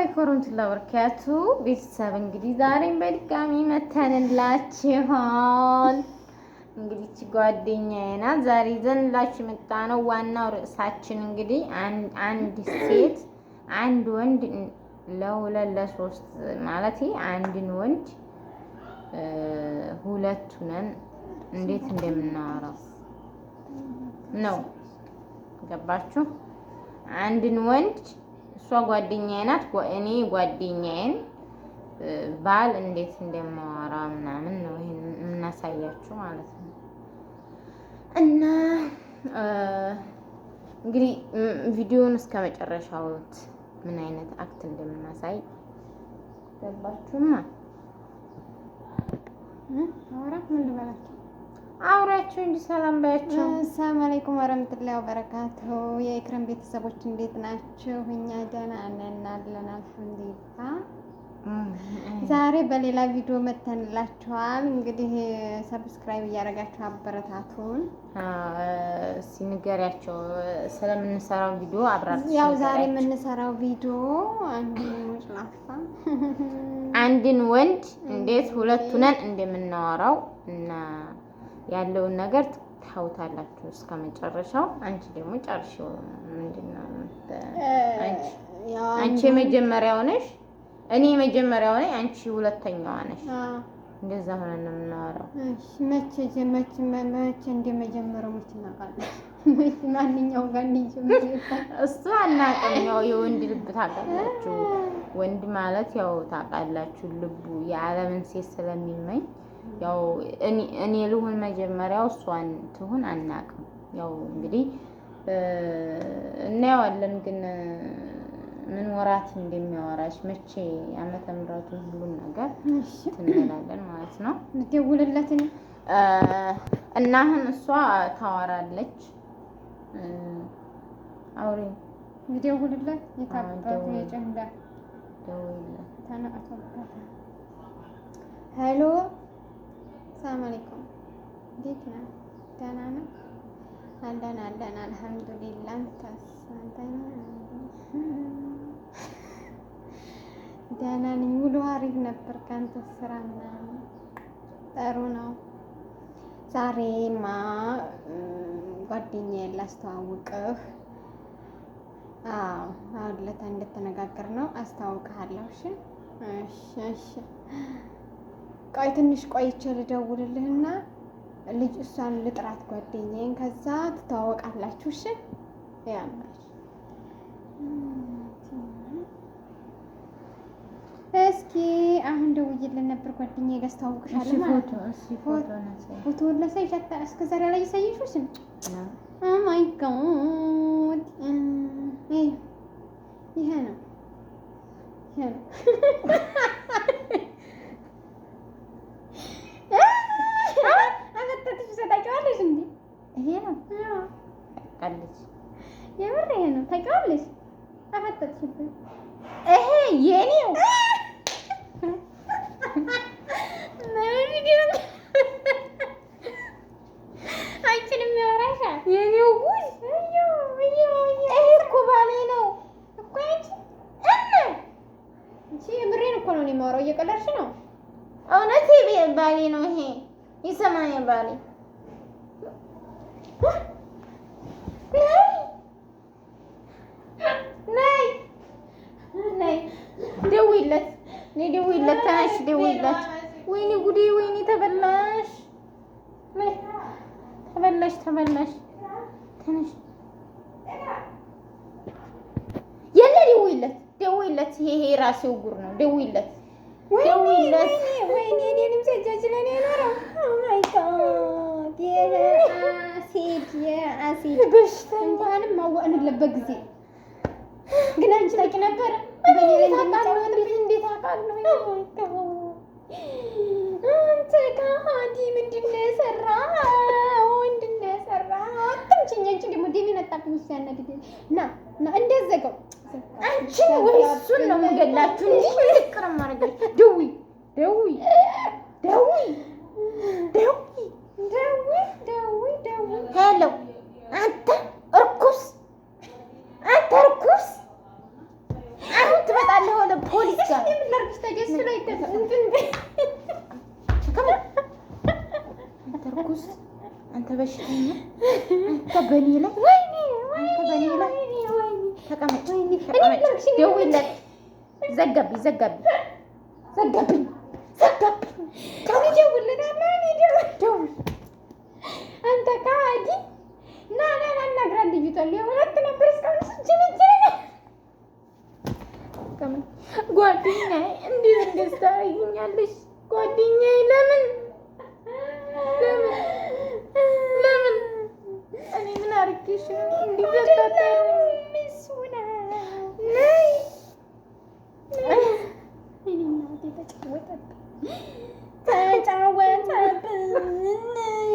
አለይኩም ወራህመቱላሂ ወበረካቱ። ቤተሰብ እንግዲህ ዛሬም በድጋሚ መተንላችኋል። እንግዲህ እቺ ጓደኛዬ ናት። ዛሬ ይዘንላችሁ የመጣ ነው ዋናው ርዕሳችን እንግዲህ አንድ ሴት አንድ ወንድ ለሁለት ለሶስት ማለት አንድን ወንድ ሁለት ነን እንዴት እንደምናወራው ነው። ገባችሁ? አንድን ወንድ እሷ ጓደኛዬ ናት፣ እኔ ጓደኛዬን ባል እንዴት እንደማወራ ምናምን ነው ይሄን የምናሳያችሁ ማለት ነው። እና እንግዲህ ቪዲዮውን እስከ መጨረሻው ምን አይነት አክት እንደምናሳይ ገባችሁማ? አውራ ምን ልበላችሁ? አውራችሁ እንጂ ሰላም ባያችሁ። ሰላም አለይኩም ወራህመቱላሂ ወበረካቱ። የኢክራም ቤተሰቦች እንዴት ናችሁ? እኛ ደህና ነን አለን አልሐምዱሊላህ። ዛሬ በሌላ ቪዲዮ መተንላችኋል። እንግዲህ ሰብስክራይብ እያደረጋችሁ አበረታቱን። ሲንገሪያቸው ስለምንሰራው ቪዲዮ አብራችሁ ያው ዛሬ የምንሰራው ቪዲዮ አንድን ወንድ እንዴት ሁለት ነን እንደምናወራው እና ያለውን ነገር ታውታላችሁ እስከ መጨረሻው። አንቺ ደግሞ ጨርሺው። ምንድነው አንቺ የመጀመሪያው ነሽ፣ እኔ የመጀመሪያው ነኝ፣ አንቺ ሁለተኛዋ ነሽ። እንደዛ ሆነን ነው የምናወራው። እሺ መቼ እንደመጀመሪያው መቼ እናውቃለን? ማንኛው ጋር እንደጀመረ እሱ አናውቅም። ያው የወንድ ልብ ታውቃላችሁ። ወንድ ማለት ያው ታውቃላችሁ ልቡ የዓለምን ሴት ስለሚመኝ ያው እኔ ልሁን መጀመሪያው እሷን ትሁን አናውቅም። ያው እንግዲህ እናየዋለን ግን ምን ወራት እንደሚያወራሽ መቼ ዓመተ ምሕረቱ ሁሉን ነገር እንላለን ማለት ነው። ደውልለትን እና አሁን እሷ ታወራለች። አውሪ ደውልለት የታባቱ የጨንዳ ደውልለት ተናቀሰበት። ሄሎ ሰላም አለይኩም እንዴት ነህ? ደህና ነህ? አለን አልሐምዱሊላህ። ታሳንተና ደህና ነኝ። ውሎ አሪፍ ነበር። ካንተ ስራ ምናምን ጥሩ ነው። ዛሬማ ጓደኛዬን ላስተዋውቅህ። አሁን ለታ እንደተነጋገር ነው አስተዋውቅሃለሁ። እሺ ቆይ ትንሽ ቆይቼ ልደውልልህና ልጅ እሷን ልጥራት ጓደኛዬን፣ ከዛ ትተዋወቃላችሁ። እሺ ያማሽ እስኪ አሁን ደውዬልን ነበር ጓደኛዬ ጋር አስተዋውቅሻለሁ ማለት ነው። ፎቶ ለሳይ ጃታ እስከ ዛሬ ላይ ሳይሽውስ ኦ ማይ ጋድ ይሄ ነው ይሄ ነው ታውቃለች። የምር ይሄ ነው ታውቂዋለሽ? አፈጠጥሽብኝ። ይሄ የኔው አንቺንም ያወራሻል የኔው ጉድ። ይሄ እኮ ባሌ ነው እኮ አንቺ የምሬን እኮ ነው የማወራው። እየቀለድሽ ነው? እውነቴ ባሌ ነው ይሄ። ይሰማኛል ባሌ ነይ ደውይለት፣ ተነሽ ደውይለት። ወይኔ ጉዴ፣ ወይኔ ተበላሽ፣ ተነሽ የለ ደውይለት። ይሄ ራሴው ጉር ነው። ደውይለት። ወይኔ እኔንም ሲያጃጅለን የኖረው ኦ ማይ ጋድ የአሲድ በሽታ እንኳንም ማወቅንለበት ጊዜ ግን አንቺ ታውቂ ነበር። እንዴት አውቃለሁ? አንተ ከሃዲ ምንድን ነው የሰራኸው? አትምጪኝ። አንቺ ደግሞ ደሜን አጣብቂኝ። ውስጥ ያናድደኝ እና እንደዘጋው አንቺ ወይ እሱን ነው የምገላችሁ እንጂ ፍቅር ማረጋችሁ። ደውይ ሄሎ አንተ እርኩስ፣ አሁን ትመጣለህ ወደ ፖሊስ ጋር ምን ላድርግሽ? ታዲያ እሱ ላይ አንተ እርኩስ፣ አንተ በሽተኛ፣ አንተ በኔ ላይ ወይኔ፣ አንተ በኔ ላይ ተቀመጥ፣ ተቀመጥ። ደውይለት። ዘጋብኝ። ከኔ ደውልልናለሁ። ደውል አንተ ካዲ ና እናግራት። ልጅቷን ሊሆናት ነበር እስካሁን ጓደኛዬ እንዴት እንደዚህ ታደርጊኛለሽ? ጓደኛዬ ለምን እኔ ምን አድርጌሽ ነው እንዲህ ተጫወተብን?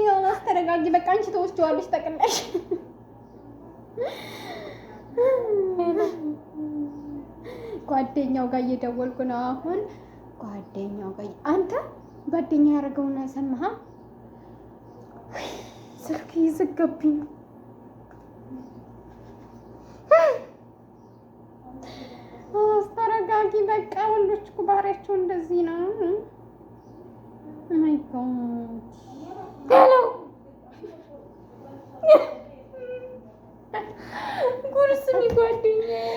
ዮናስ ተረጋጊ። በቃ አንቺ ተወስጂዋለሽ ጠቅለሽ። ጓደኛው ጋር እየደወልኩ ነው አሁን። ጓደኛው ጋር አንተ ጓደኛ ያደረገውን ሰማህ? ስልክ እየዘጋብኝ ነው። ተረጋጊ በቃ። ወንዶች እኮ ባህሪያቸው እንደዚህ ነው። ማይ ጋድ ሄሎ ጉርስሚ ጓደኛዬ፣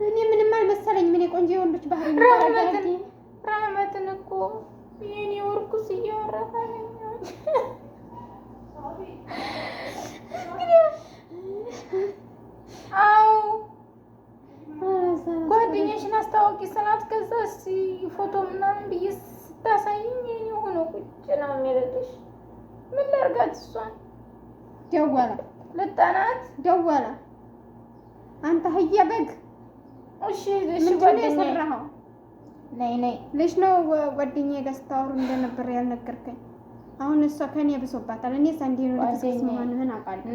እኔ ምንም አልመሰለኝ። ምን የቆንጆ የወንዶች ባህሪ ነው። ራህመትን እኮ የኔ ወርኩስ እያወራታ ነው። አዎ ጓደኛሽን አስታወቂ ስላት ከዛ እስኪ ፎቶ ምናምን ብዬ ስታሳይኝ የኔ ሆኖ ቁጭ ነው የሚልልሽ። ምን ላድርጋት? እሷን ደወላ ልጠናት ደወላ። አንተ ህያ በግ። እሺ ጓደኛዬ ሰራኸው ነይ ልጅ ነው ጓደኛዬ ጋር ስታወሩ እንደነበር ያልነገርከኝ። አሁን እሷ ከኔ ብሶባታል። እኔ ሳንዴ ነው ተስማማንህን አውቃለሁ።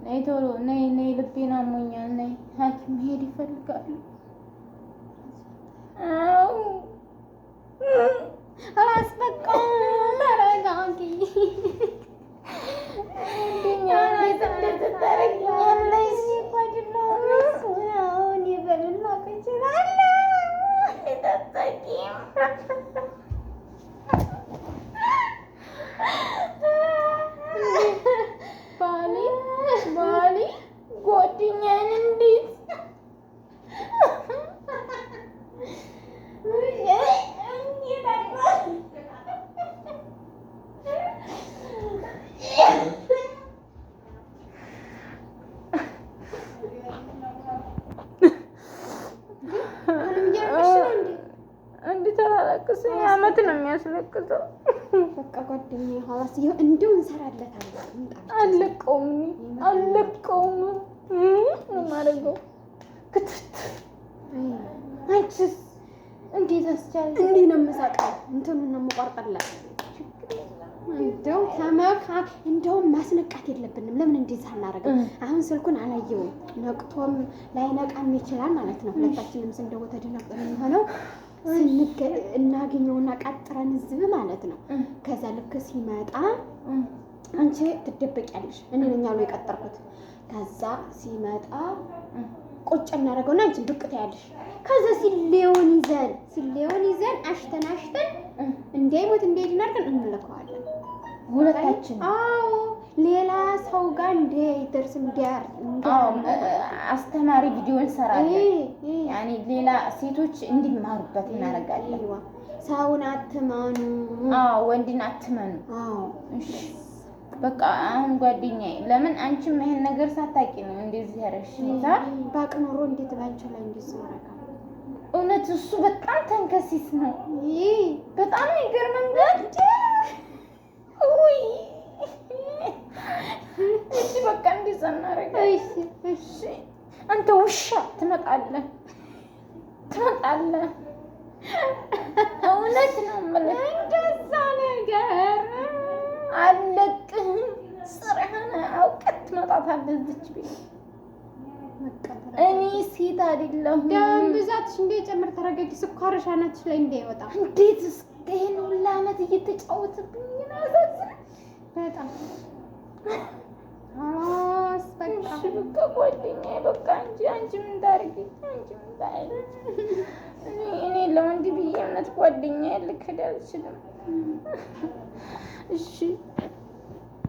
ነይ ቶሎ ነይ፣ ልቤን አሞኛል። ነይ ሐኪም ሄድ ይፈልጋሉ። አው አላስበቃ ተረጋጊ። እንደኛ እንደዚህ ታረጊኛለሽ? አሁን ይበልና ከችላለ ተጠቂም ባሊ ጓደኛዬን እንዴት እንዴት አላለቅስም? አመት ነው የሚያስለቅሰው። በቃ ጓደኛዬ ኋላስ ይኸው እንደው እንሰራለታለን። አለቀውም ማረገው ክትት አንቺስ እንዴት አስቻለ? እንዲህ ነው የምሰቀው። እንትኑን ነው የምቆርጥላት። እንደውም ማስነቃት የለብንም። ለምን እንደዛ አናረግም? አሁን ስልኩን አላየውም። ነቅቶም ላይነቃም ይችላል ማለት ነው። ሁለታችንም ስንደው ተደናቅተን የሚሆነው እናገኘውና ቀጥረን ዝብ ማለት ነው። ከዛ ልክ ሲመጣ አንቺ ትደበቂያለሽ። እኔ ነኝ ያለው የቀጠርኩት። ከዛ ሲመጣ ቁጭ እናደርገውና አንቺ ብቅ ትያለሽ። ከዛ ሲሌውን ይዘን አሽተን እንዳይሞት እንዳይድናርገን እንልከዋለን ሁለታችን። አዎ ሌላ ሰው ጋር እንዳይደርስ አስተማሪ ቪዲዮ እንሰራለን። ያኔ ሌላ ሴቶች እንዲማሩበት እናደርጋለን። ሰውን አትመኑ። አዎ ወንድን አትመኑ። አዎ እሺ በቃ አሁን ጓደኛዬ ለምን አንቺም ይሄን ነገር ሳታቂ ነው እንደዚህ ያረሽ? ባቅ ኖሮ እንዴት ባንቺ ላይ እንደዚህ ያረጋ? እውነት እሱ በጣም ተንከሲስ ነው። በጣም ይገርመኝ እንዴ! ኡይ እሺ በቃ እንደዛ እናደርጋለን። እሺ አንተ ውሻ ትመጣለህ። እውነት ነው የምልህ እንደዛ ነገር አለቅህም። ስራህን አውቀት ትመጣታለህ እዚች ቤት። እኔ ሴት አይደለሁም። ደም ብዛትሽ እንዳይጨምር ተረጋጊ። ስኳርሽ አናትሽ ላይ እንዳይወጣ። እንዴት እስከ ይሄን ሁላ ዓመት እየተጫወተብኝ ነው። በጣም በቃ በቃ ጓደኛዬ በቃ አንቺ ምን ታርጊ? አንቺ ምን ታርጊ? እኔ ለወንድ ብዬ እውነት ጓደኛዬ ልክድ አልችልም። እሺ